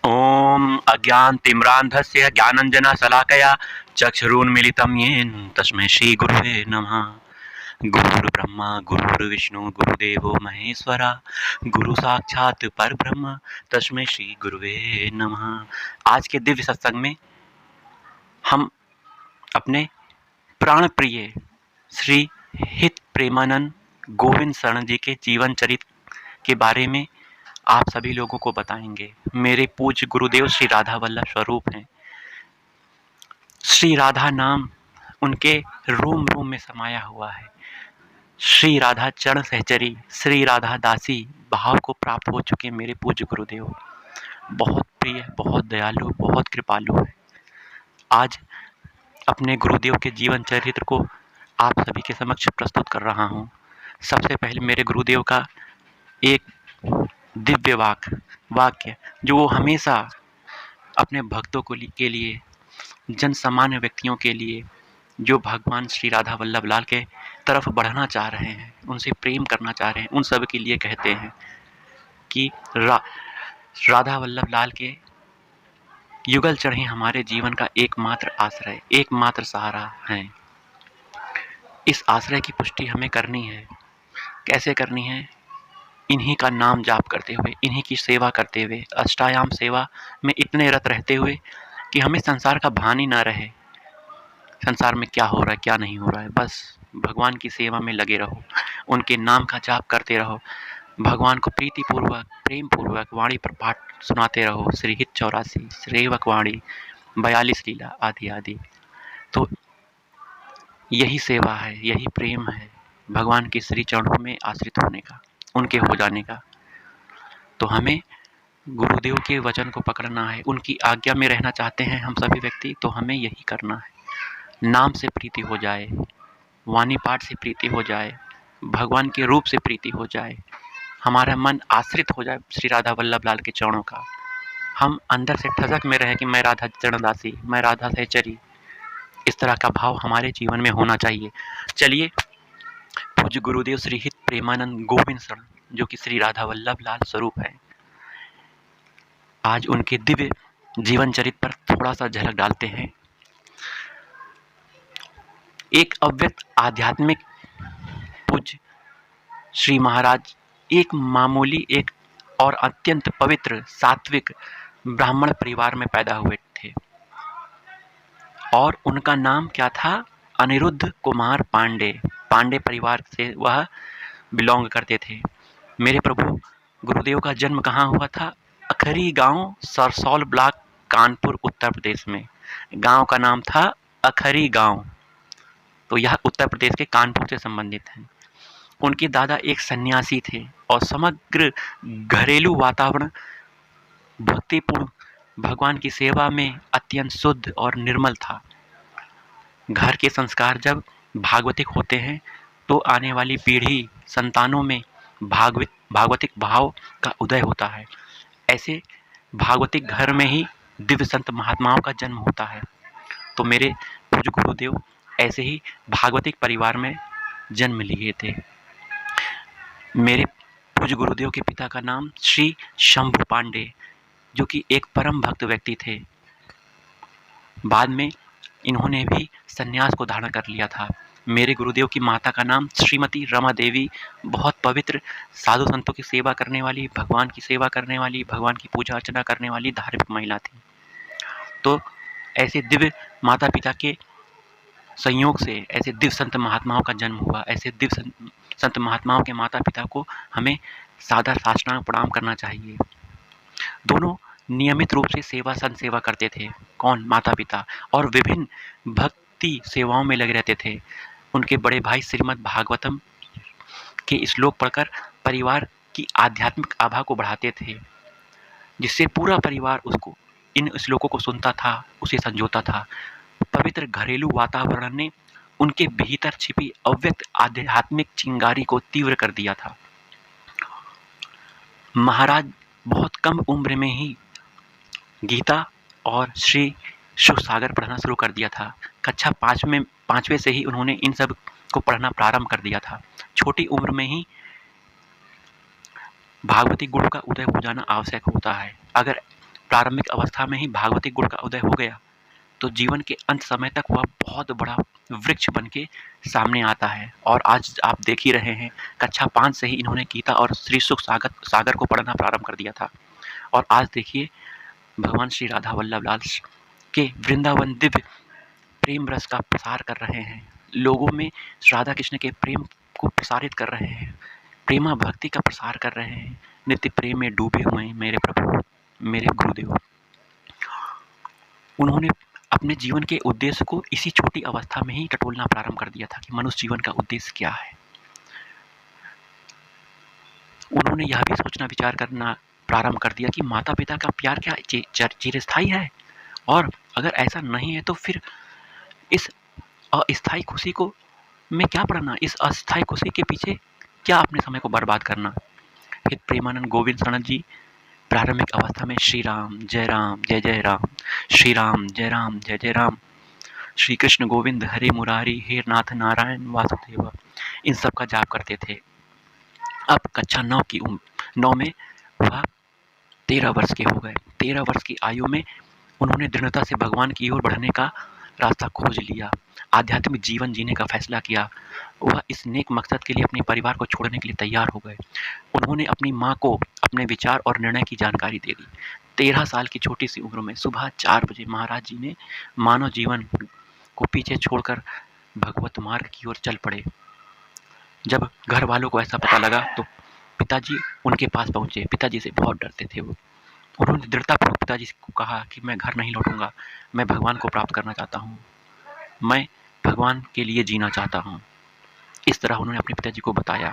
ॐ अज्ञानतिम्रान्धस्य ज्ञानाञ्जनशलाकया चक्षुरुन्मीलितं येन तस्मै श्रीगुरुवे नमः। गुरुर्ब्रह्मा गुरुर्विष्णु गुरुदेवो महेश्वरा गुरु साक्षात् परब्रह्म तस्मै श्री गुरुवे नमः। आज के दिव्य सत्संग में हम अपने प्राण प्रिय श्री हित प्रेमानंद गोविंद शरण जी के जीवन चरित्र के बारे में आप सभी लोगों को बताएंगे। मेरे पूज्य गुरुदेव श्री राधा वल्लभ स्वरूप हैं। श्री राधा नाम उनके रोम रोम में समाया हुआ है। श्री राधा चरण सहचरी श्री राधा दासी भाव को प्राप्त हो चुके मेरे पूज्य गुरुदेव बहुत प्रिय, बहुत दयालु, बहुत कृपालु है। आज अपने गुरुदेव के जीवन चरित्र को आप सभी के समक्ष प्रस्तुत कर रहा हूँ। सबसे पहले मेरे गुरुदेव का एक दिव्य वाक्य जो वो हमेशा अपने भक्तों के लिए, जन सामान्य व्यक्तियों के लिए, जो भगवान श्री राधा वल्लभ लाल के तरफ बढ़ना चाह रहे हैं, उनसे प्रेम करना चाह रहे हैं, उन सब के लिए कहते हैं कि राधा वल्लभ लाल के युगल चढ़े हमारे जीवन का एकमात्र आश्रय, एकमात्र सहारा है। इस आश्रय की पुष्टि हमें करनी है। कैसे करनी है? इन्हीं का नाम जाप करते हुए, इन्हीं की सेवा करते हुए, अष्टायाम सेवा में इतने रत रहते हुए कि हमें संसार का भान ही ना रहे। संसार में क्या हो रहा है, क्या नहीं हो रहा है, बस भगवान की सेवा में लगे रहो, उनके नाम का जाप करते रहो, भगवान को प्रीतिपूर्वक, प्रेम पूर्वक वाणी पर पाठ सुनाते रहो। श्री हित 84, श्रेवक वाणी 42 लीला आदि आदि। तो यही सेवा है, यही प्रेम है भगवान के श्री चरणों में आश्रित होने का, उनके हो जाने का। तो हमें गुरुदेव के वचन को पकड़ना है। उनकी आज्ञा में रहना चाहते हैं हम सभी व्यक्ति, तो हमें यही करना है। नाम से प्रीति हो जाए, वाणी पाठ से प्रीति हो जाए, भगवान के रूप से प्रीति हो जाए, हमारा मन आश्रित हो जाए श्री राधा वल्लभ लाल के चरणों का। हम अंदर से ठजक में रहे कि मैं राधा चरणदासी, मैं राधा सहचरी। इस तरह का भाव हमारे जीवन में होना चाहिए। चलिए, पूज्य गुरुदेव श्री हित प्रेमानंद गोविंद शरण जो कि श्री राधा वल्लभ लाल स्वरूप है, आज उनके दिव्य जीवन चरित्र पर थोड़ा सा झलक डालते हैं। एक अव्यक्त आध्यात्मिक पूज्य श्री महाराज एक मामूली, एक और अत्यंत पवित्र सात्विक ब्राह्मण परिवार में पैदा हुए थे और उनका नाम क्या था? अनिरुद्ध कुमार पांडे। पांडे परिवार से वह बिलोंग करते थे। मेरे प्रभु गुरुदेव का जन्म कहाँ हुआ था? अखरी गांव, सरसौल ब्लॉक, कानपुर, उत्तर प्रदेश में। गांव का नाम था अखरी गांव। तो यह उत्तर प्रदेश के कानपुर से संबंधित है। उनके दादा एक सन्यासी थे और समग्र घरेलू वातावरण भक्तिपूर्ण, भगवान की सेवा में अत्यंत शुद्ध और निर्मल था। घर के संस्कार जब भागवतिक होते हैं तो आने वाली पीढ़ी, संतानों में भागवतिक भाव का उदय होता है। ऐसे भागवतिक घर में ही दिव्य संत महात्माओं का जन्म होता है। तो मेरे पूज्य गुरुदेव ऐसे ही भागवतिक परिवार में जन्म लिए थे। मेरे पूज्य गुरुदेव के पिता का नाम श्री शंभु पांडे, जो कि एक परम भक्त व्यक्ति थे। बाद में इन्होंने भी सन्यास को धारण कर लिया था। मेरे गुरुदेव की माता का नाम श्रीमती रमा देवी, बहुत पवित्र, साधु संतों की सेवा करने वाली, भगवान की सेवा करने वाली, भगवान की पूजा अर्चना करने वाली धार्मिक महिला थी। तो ऐसे दिव्य माता पिता के संयोग से ऐसे दिव्य संत महात्माओं का जन्म हुआ। ऐसे दिव्य संत महात्माओं के माता पिता को हमें सादर साष्टांग प्रणाम करना चाहिए। दोनों नियमित रूप से संत सेवा करते थे। कौन? माता पिता। और विभिन्न भक्ति सेवाओं में लगे रहते थे। उनके बड़े भाई श्रीमद् भागवतम के श्लोक पढ़कर परिवार की आध्यात्मिक आभा को बढ़ाते थे, जिससे पूरा परिवार उसको, इन श्लोकों को सुनता था, उसे संजोता था। पवित्र घरेलू वातावरण ने उनके भीतर छिपी अव्यक्त आध्यात्मिक चिंगारी को तीव्र कर दिया था। महाराज बहुत कम उम्र में ही गीता और श्री शिव सागर पढ़ना शुरू कर दिया था। कक्षा 5वें से ही उन्होंने इन सब को पढ़ना प्रारंभ कर दिया था। छोटी उम्र में ही भागवती गुरु का उदय हो जाना आवश्यक होता है। अगर प्रारंभिक अवस्था में ही भागवती गुण का उदय हो गया तो जीवन के अंत समय तक वह बहुत बड़ा वृक्ष बन के सामने आता है। और आज आप देख ही रहे हैं, कक्षा 5 से ही इन्होंने गीता और श्री सुख सागर को पढ़ना प्रारंभ कर दिया था। और आज देखिए भगवान श्री राधा वल्लभ लाल के वृंदावन दिव्य प्रेम रस का प्रसार कर रहे हैं, लोगों में राधा कृष्ण के प्रेम को प्रसारित कर रहे हैं, प्रेमा भक्ति का प्रसार कर रहे हैं। नित्य प्रेम में डूबे हुए हैं मेरे प्रभु, मेरे गुरुदेव। उन्होंने अपने जीवन के उद्देश्य को इसी छोटी अवस्था में ही टटोलना प्रारंभ कर दिया था कि मनुष्य जीवन का उद्देश्य क्या है। उन्होंने यह भी सोचना विचार करना प्रारंभ कर दिया कि माता पिता का प्यार क्या चिरस्थायी है, और अगर ऐसा नहीं है तो फिर इस अस्थायी खुशी को मैं क्या पढ़ना, इस अस्थायी खुशी के पीछे क्या अपने समय को बर्बाद करना। हित प्रेमानंद गोविंद सनत जी प्रारंभिक अवस्था में श्री राम जय राम, श्री राम जय जय राम, श्री कृष्ण गोविंद हरे मुरारी, हे नाथ नारायण वासुदेव, इन सब का जाप करते थे। अब कक्षा 9 में वह 13 वर्ष के हो गए। 13 वर्ष की आयु में उन्होंने दृढ़ता से भगवान की ओर बढ़ने का रास्ता खोज लिया, आध्यात्मिक जीवन जीने का फैसला किया। वह इस नेक मकसद के लिए अपने परिवार को छोड़ने के लिए तैयार हो गए। उन्होंने अपनी माँ को अपने विचार और निर्णय की जानकारी दे दी। 13 साल की छोटी सी उम्र में सुबह 4 बजे महाराज जी ने मानव जीवन को पीछे छोड़कर भगवत मार्ग की ओर चल पड़े। जब घर वालों को ऐसा पता लगा तो पिताजी उनके पास पहुँचे। पिताजी से बहुत डरते थे वो। उन्होंने दृढ़तापूर्वक पिताजी को कहा कि मैं घर नहीं लौटूंगा, मैं भगवान को प्राप्त करना चाहता हूँ, मैं भगवान के लिए जीना चाहता हूँ। इस तरह उन्होंने अपने पिताजी को बताया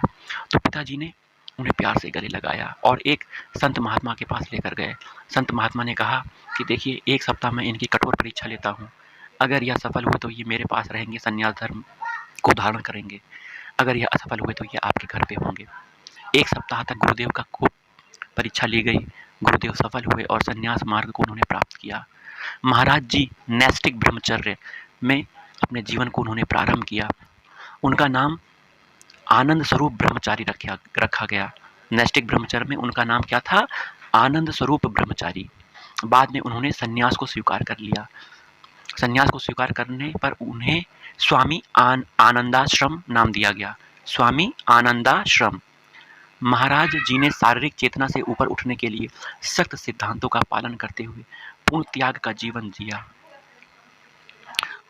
तो पिताजी ने उन्हें प्यार से गले लगाया और एक संत महात्मा के पास लेकर गए। संत महात्मा ने कहा कि देखिए, 1 सप्ताह में इनकी कठोर परीक्षा लेता हूँ, अगर यह सफल हुए तो ये मेरे पास रहेंगे, संन्यास धर्म को धारण करेंगे, अगर यह असफल हुए तो ये आपके घर पे होंगे। 1 सप्ताह तक गुरुदेव का खूब परीक्षा ली गई। गुरुदेव सफल हुए और संन्यास मार्ग को उन्होंने प्राप्त किया। महाराज जी नैष्ठिक ब्रह्मचर्य में अपने जीवन को उन्होंने प्रारंभ किया। उनका नाम आनंद स्वरूप ब्रह्मचारी रखा गया। नैष्ठिक ब्रह्मचर्य में उनका नाम क्या था? आनंद स्वरूप ब्रह्मचारी। बाद में उन्होंने संन्यास को स्वीकार कर लिया। संन्यास को स्वीकार करने पर उन्हें स्वामी आनंदाश्रम नाम दिया गया। स्वामी आनंदाश्रम। महाराज जी ने शारीरिक चेतना से ऊपर उठने के लिए सख्त सिद्धांतों का पालन करते हुए पूर्ण त्याग का जीवन जिया।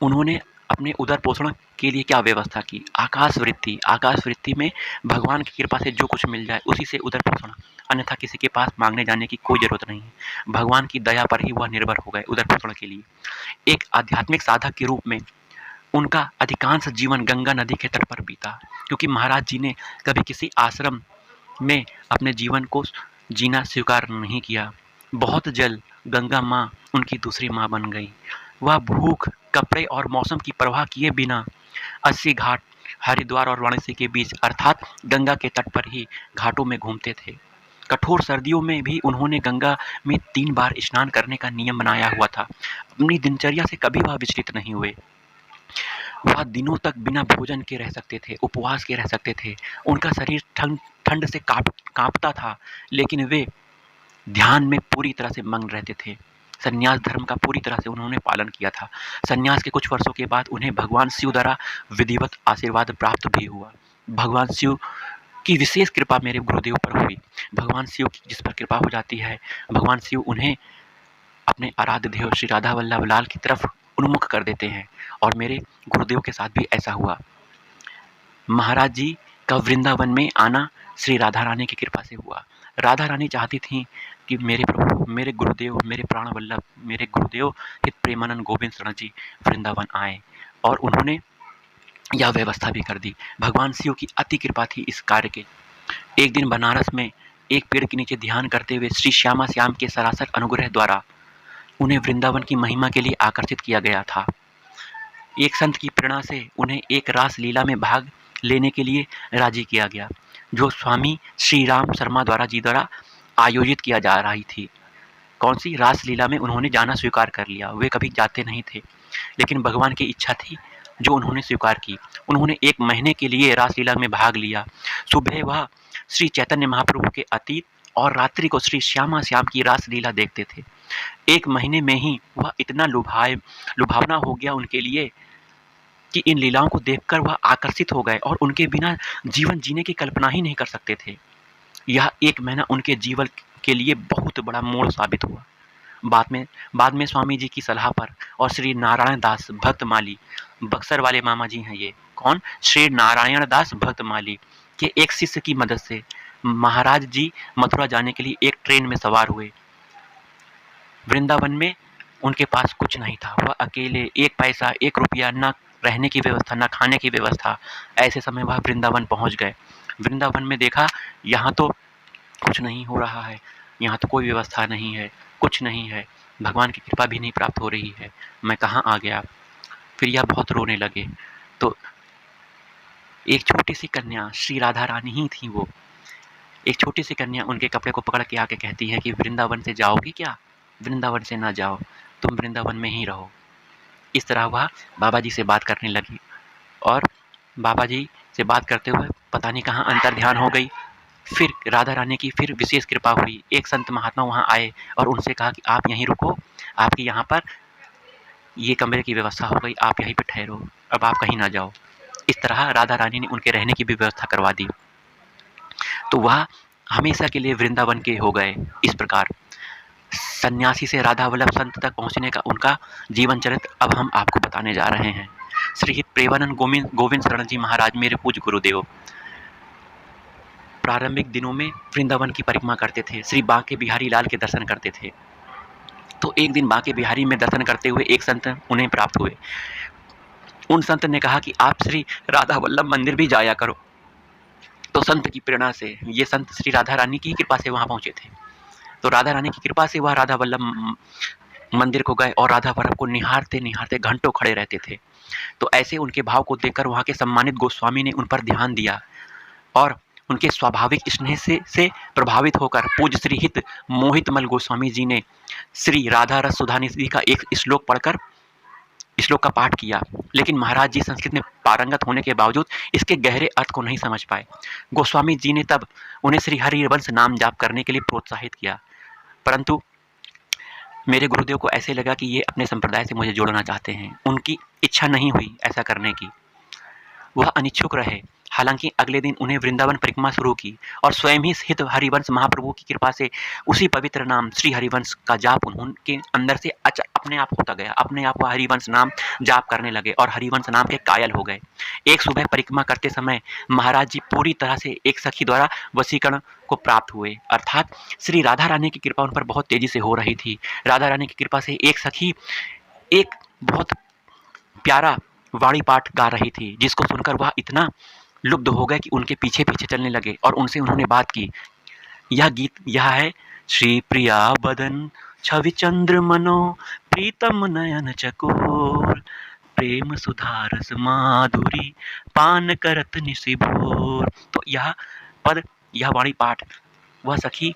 उन्होंने अपने उदर पोषण के लिए क्या व्यवस्था की? आकाश वृत्ति में भगवान की कृपा से जो कुछ मिल जाए उसी से उदर पोषण, अन्यथा किसी के पास मांगने जाने की कोई जरूरत नहीं है। भगवान की दया पर ही वह निर्भर हो गए उदर पोषण के लिए। एक आध्यात्मिक साधक के रूप में उनका अधिकांश जीवन गंगा नदी के तट पर बीता, क्योंकि महाराज जी ने कभी किसी आश्रम में अपने जीवन को जीना स्वीकार नहीं किया। बहुत जल्द गंगा माँ उनकी दूसरी माँ बन गई। वह भूख, कपड़े और मौसम की परवाह किए बिना 80 घाट हरिद्वार और वाराणसी के बीच अर्थात गंगा के तट पर ही घाटों में घूमते थे। कठोर सर्दियों में भी उन्होंने गंगा में 3 बार स्नान करने का नियम बनाया हुआ था। अपनी दिनचर्या से कभी वह विचलित नहीं हुए। वह दिनों तक बिना भोजन के रह सकते थे, उपवास के रह सकते थे। उनका शरीर ठंड से कांपता था, लेकिन वे ध्यान में पूरी तरह से मग्न रहते थे। संन्यास धर्म का पूरी तरह से उन्होंने पालन किया था। संन्यास के कुछ वर्षों के बाद उन्हें भगवान शिव द्वारा विधिवत आशीर्वाद प्राप्त भी हुआ। भगवान शिव की विशेष कृपा मेरे गुरुदेव पर हुई। भगवान शिव की जिस पर कृपा हो जाती है, भगवान शिव उन्हें अपने आराध्य देव श्री राधा वल्लभ लाल की तरफ उन्मुख कर देते हैं, और मेरे गुरुदेव के साथ भी ऐसा हुआ। महाराज जी का वृंदावन में आना श्री राधा रानी की कृपा से हुआ। राधा रानी चाहती थी कि मेरे प्रभु, मेरे गुरुदेव, मेरे प्राण वल्लभ, मेरे गुरुदेव हित प्रेमानंद गोविंद सनत जी वृंदावन आए, और उन्होंने यह व्यवस्था भी कर दी। भगवान शिव की अति कृपा थी इस कार्य के। एक दिन बनारस में एक पेड़ के नीचे ध्यान करते हुए श्री श्यामा श्याम के सरासर अनुग्रह द्वारा उन्हें वृंदावन की महिमा के लिए आकर्षित किया गया था। एक संत की प्रेरणा से उन्हें एक रास लीला में भाग लेने के लिए राजी किया गया, जो स्वामी श्री राम शर्मा द्वारा आयोजित किया जा रही थी। कौन सी? रास लीला में उन्होंने जाना स्वीकार कर लिया। वे कभी जाते नहीं थे, लेकिन भगवान की इच्छा थी जो उन्होंने स्वीकार की। उन्होंने 1 महीने के लिए रासलीला में भाग लिया। सुबह वह श्री चैतन्य महाप्रभु के अतीत और रात्रि को श्री श्यामा श्याम की रासलीला देखते थे। 1 महीने में ही वह इतना लुभावना हो गया उनके लिए कि इन लीलाओं को देखकर वह आकर्षित हो गए और उनके बिना जीवन जीने की कल्पना ही नहीं कर सकते थे। यह 1 महीना उनके जीवन के लिए बहुत बड़ा मोड़ साबित हुआ। बाद में स्वामी जी की सलाह पर और श्री नारायण दास भक्तमाली, बक्सर वाले मामा जी हैं ये, कौन? श्री नारायण दास भक्तमाली के एक शिष्य की मदद से महाराज जी मथुरा जाने के लिए एक ट्रेन में सवार हुए। वृंदावन में उनके पास कुछ नहीं था, वह अकेले 1 पैसा 1 रुपया, न रहने की व्यवस्था न खाने की व्यवस्था। ऐसे समय वह वृंदावन पहुंच गए। वृंदावन में देखा यहाँ तो कुछ नहीं हो रहा है, यहाँ तो कोई व्यवस्था नहीं है, कुछ नहीं है, भगवान की कृपा भी नहीं प्राप्त हो रही है, मैं कहाँ आ गया। फिर यह बहुत रोने लगे। तो एक छोटी सी कन्या, श्री राधा रानी ही थी वो, एक छोटी सी कन्या उनके कपड़े को पकड़ के आके कहती है कि वृंदावन से जाओगी क्या? वृंदावन से ना जाओ, तुम वृंदावन में ही रहो। इस तरह वह बाबा जी से बात करने लगी और बाबा जी से बात करते हुए पता नहीं कहाँ अंतर ध्यान हो गई। फिर राधा रानी की फिर विशेष कृपा हुई। एक संत महात्मा वहाँ आए और उनसे कहा कि आप यहीं रुको, आपकी यहाँ पर ये कमरे की व्यवस्था हो गई, आप यहीं पर ठहरो, अब आप कहीं ना जाओ। इस तरह राधा रानी ने उनके रहने की भी व्यवस्था करवा दी। तो वह हमेशा के लिए वृंदावन के हो गए। इस प्रकार सन्यासी से राधा वल्लभ संत तक पहुँचने का उनका जीवन चरित्र अब हम आपको बताने जा रहे हैं। श्री प्रेमानंद गोविंद शरण जी महाराज मेरे पूज्य गुरुदेव प्रारंभिक दिनों में वृंदावन की परिक्रमा करते थे, श्री बांके बिहारी लाल के दर्शन करते थे। तो एक दिन बांके बिहारी में दर्शन करते हुए एक संत उन्हें प्राप्त हुए। उन संत ने कहा कि आप श्री राधा वल्लभ मंदिर भी जाया करो। तो संत की प्रेरणा से ये संत श्री राधा रानी की कृपा से वहाँ पहुँचे थे। तो राधा रानी की कृपा से वह राधा वल्लभ मंदिर को गए और राधा वल्लभ को निहारते निहारते घंटों खड़े रहते थे। तो ऐसे उनके भाव को देखकर वहाँ के सम्मानित गोस्वामी ने उन पर ध्यान दिया और उनके स्वाभाविक स्नेह से प्रभावित होकर पूज्य श्री हित मोहितमल गोस्वामी जी ने श्री राधा रस सुधानिधि का एक श्लोक पढ़कर श्लोक का पाठ किया। लेकिन महाराज जी संस्कृत में पारंगत होने के बावजूद इसके गहरे अर्थ को नहीं समझ पाए। गोस्वामी जी ने तब उन्हें श्री हरिवंश नाम जाप करने के लिए प्रोत्साहित किया, परंतु मेरे गुरुदेव को ऐसे लगा कि ये अपने संप्रदाय से मुझे जोड़ना चाहते हैं। उनकी इच्छा नहीं हुई ऐसा करने की, वह अनिच्छुक रहे। हालांकि अगले दिन उन्हें वृंदावन परिक्रमा शुरू की और स्वयं ही हित हरिवंश महाप्रभु की कृपा से उसी पवित्र नाम श्री हरिवंश का जाप उनके अंदर से अपने आप होता गया। अपने आप वह हरिवंश नाम जाप करने लगे और हरिवंश नाम के कायल हो गए। एक सुबह परिक्रमा करते समय महाराज जी पूरी तरह से एक सखी द्वारा वशीकरण को प्राप्त हुए, अर्थात श्री राधा रानी की कृपा उन पर बहुत तेजी से हो रही थी। राधा रानी की कृपा से एक सखी एक बहुत प्यारा वाणी पाठ गा रही थी, जिसको सुनकर वह इतना लुब्ध हो गए कि उनके पीछे पीछे चलने लगे और उनसे उन्होंने बात की। यह गीत यह है, श्री प्रिया बदन छवि चंद्र मनो प्रीतम नयन चकोर प्रेम सुधारस माधुरी पान करत निशिभोर। तो यह पद, यह वाणी पाठ वह सखी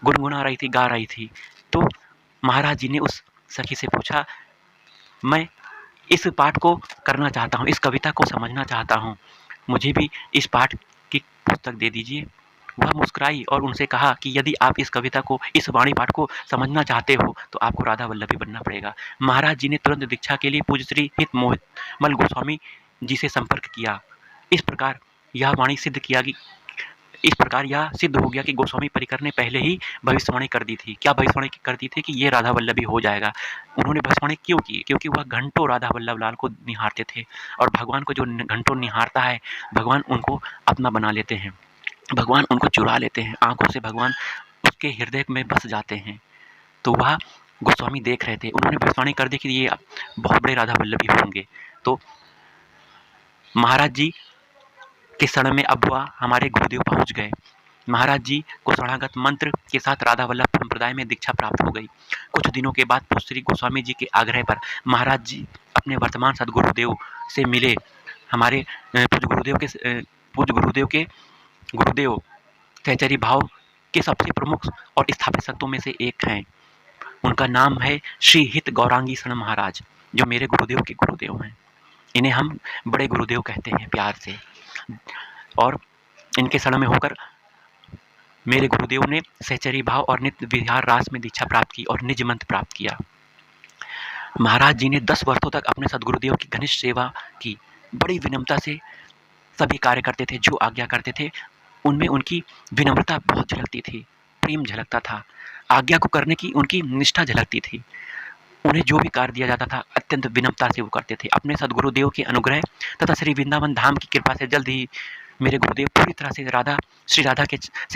गुनगुना रही थी, गा रही थी। तो महाराज जी ने उस सखी से पूछा, मैं इस पाठ को करना चाहता हूँ, इस कविता को समझना चाहता हूँ, मुझे भी इस पाठ की पुस्तक दे दीजिए। वह मुस्कुराई और उनसे कहा कि यदि आप इस कविता को, इस वाणी पाठ को समझना चाहते हो तो आपको राधा वल्लभी बनना पड़ेगा। महाराज जी ने तुरंत दीक्षा के लिए पूज्य श्री हित मोहितमल गोस्वामी जी से संपर्क किया। इस प्रकार यह वाणी सिद्ध किया कि इस प्रकार यह सिद्ध हो गया कि गोस्वामी परिकर ने पहले ही भविष्यवाणी कर दी थी। क्या भविष्यवाणी कर दी थी? कि ये राधा वल्लभी हो जाएगा। उन्होंने भविष्यवाणी क्यों की? क्योंकि वह घंटों राधा वल्लभ लाल को निहारते थे और भगवान को जो घंटों निहारता है, भगवान उनको अपना बना लेते हैं, भगवान उनको चुरा लेते हैं, आंखों से भगवान उसके हृदय में बस जाते हैं। तो वह गोस्वामी देख रहे थे, उन्होंने भविष्यवाणी कर दी कि ये बहुत बड़े राधा वल्लभी होंगे। तो महाराज जी के शरण में अब वह हमारे गुरुदेव पहुंच गए। महाराज जी को शरणागत मंत्र के साथ राधा वल्लभ संप्रदाय में दीक्षा प्राप्त हो गई। कुछ दिनों के बाद श्री गोस्वामी जी के आग्रह पर महाराज जी अपने वर्तमान सदगुरुदेव से मिले। हमारे पूज्य गुरुदेव के गुरुदेव सहचरी भाव के सबसे प्रमुख और स्थापित संतों में से एक हैं। उनका नाम है श्री हित गौरांगी शरण महाराज, जो मेरे गुरुदेव के गुरुदेव हैं। इन्हें हम बड़े गुरुदेव कहते हैं प्यार से। और इनके शरण में होकर मेरे गुरुदेव ने सहचरी भाव और नित्य विहार रास में दीक्षा प्राप्त की और निज मंत्र प्राप्त किया। महाराज जी ने 10 वर्षों तक अपने सदगुरुदेव की घनिष्ठ सेवा की। बड़ी विनम्रता से सभी कार्य करते थे, जो आज्ञा करते थे उनमें उनकी विनम्रता बहुत झलकती थी, प्रेम झलकता था, आज्ञा को करने की उनकी निष्ठा झलकती थी। उन्हें जो भी कार्य दिया जाता था अत्यंत विनम्रता से वो करते थे। अपने सदगुरुदेव के अनुग्रह तथा श्री वृंदावन धाम की कृपा से जल्द ही मेरे गुरुदेव पूरी तरह से श्री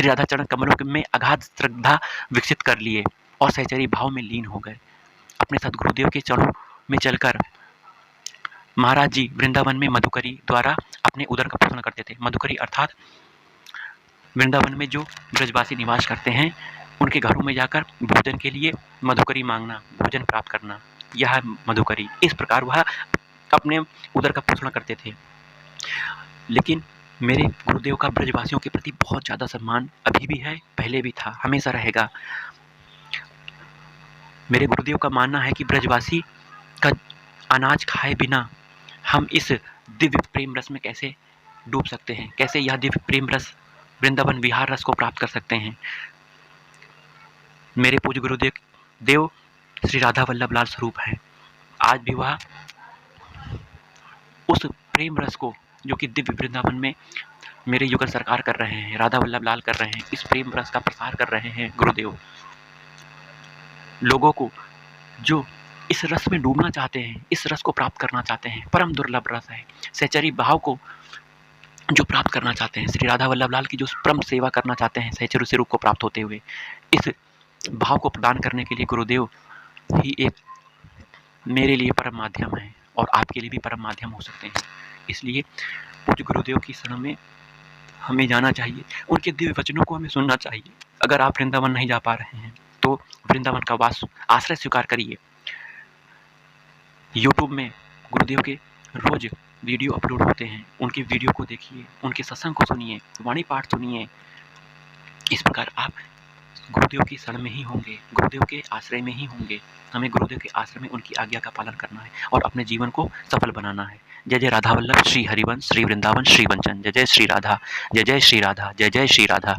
राधा चरण कमलों में अगाध श्रद्धा विकसित कर लिए और सहचरी भाव में लीन हो गए। अपने सदगुरुदेव के चरणों में चलकर महाराज जी वृंदावन में मधुकरी द्वारा अपने उदर का पोषण करते थे। मधुकरी अर्थात वृंदावन में जो ब्रजवासी निवास करते हैं उनके घरों में जाकर भोजन के लिए मधुकरी मांगना, भोजन प्राप्त करना, यह मधुकरी। इस प्रकार वह अपने उदर का पोषण करते थे। लेकिन मेरे गुरुदेव का ब्रजवासियों के प्रति बहुत ज़्यादा सम्मान अभी भी है, पहले भी था, हमेशा रहेगा। मेरे गुरुदेव का मानना है कि ब्रजवासी का अनाज खाए बिना हम इस दिव्य प्रेम रस में कैसे डूब सकते हैं, कैसे यह दिव्य प्रेम रस वृंदावन विहार रस को प्राप्त कर सकते हैं। मेरे पूज्य गुरुदेव श्री राधा वल्लभ लाल स्वरूप हैं। आज भी वह उस प्रेम रस को जो कि दिव्य वृंदावन में मेरे युगल सरकार कर रहे हैं, राधा वल्लभ लाल कर रहे हैं, इस प्रेम रस का प्रसार कर रहे हैं गुरुदेव। लोगों को जो इस रस में डूबना चाहते हैं, इस रस को प्राप्त करना चाहते हैं, परम दुर्लभ रस है। सहचरी भाव को जो प्राप्त करना चाहते हैं, श्री राधा वल्लभ लाल की जो परम सेवा करना चाहते हैं सहचरी स्वरूप को प्राप्त होते हुए, इस भाव को प्रदान करने के लिए गुरुदेव ही एक मेरे लिए परम माध्यम है और आपके लिए भी परम माध्यम हो सकते हैं। इसलिए पूज्य गुरुदेव की शरण में हमें जाना चाहिए, उनके दिव्य वचनों को हमें सुनना चाहिए। अगर आप वृंदावन नहीं जा पा रहे हैं तो वृंदावन का वास आश्रय स्वीकार करिए। यूट्यूब में गुरुदेव के रोज वीडियो अपलोड होते हैं, उनके वीडियो को देखिए, उनके सत्संग को सुनिए, वाणी पाठ सुनिए। इस प्रकार आप गुरुदेव की शरण में ही होंगे, गुरुदेव के आश्रय में ही होंगे। हमें गुरुदेव के आश्रय में उनकी आज्ञा का पालन करना है और अपने जीवन को सफल बनाना है। जय जय राधा वल्लभ, श्री हरिवंश, श्री वृंदावन, श्री वंचन। जय जय श्री राधा, जय जय श्री राधा, जय जय श्री राधा।